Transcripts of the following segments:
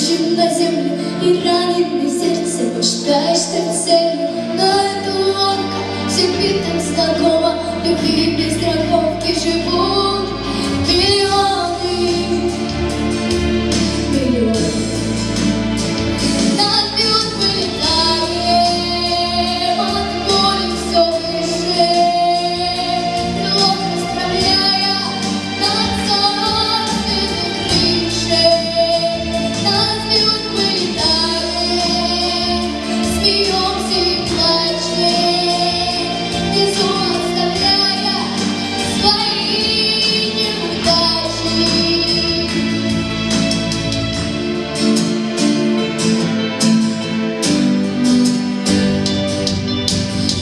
лежим на земле, и раненое сердце мечтаешь стать целью. Но эта лодка всем битым знакома, любви без страховки живут миллионы, миллионы. Над бьют, вылетаем, от боли все выше, крыло расправляя над собственной крышей. Нас бьют, вылетаем, смеемся и плачем, внизу оставляя свои неудачи.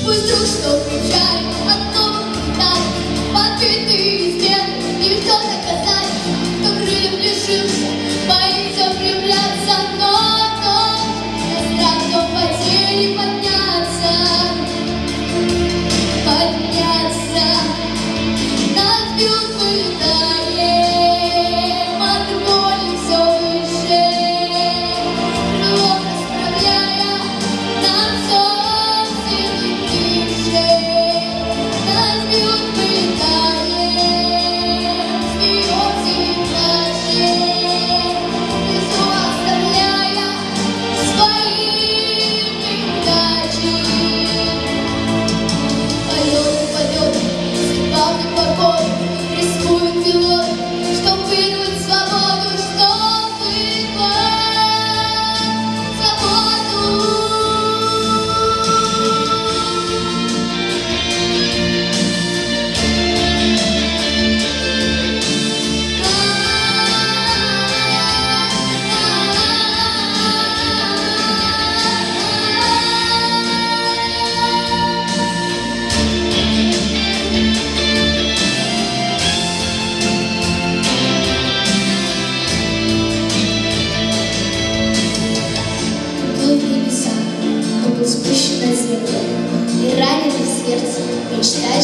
Пусть вдруг что кричали от новых ударов, подбитые измены, им кто доказать, кто крыльев лишился, боится влюбляться, но тоже на страх до потери подняться, подняться. Нас бьют, вылетаем, от боли все выше, крыло расправляя над собственной крышей. Нас бьют, вылетаем, смеемся и плачем, внизу оставляя свои неудачи. Полеты, судьба в непогоду, рискуют пилоты, чтоб вырвать свободу, чтоб вырвать свободу. Был в небесах, он был спущен на землю, и раненый в сердце мечтает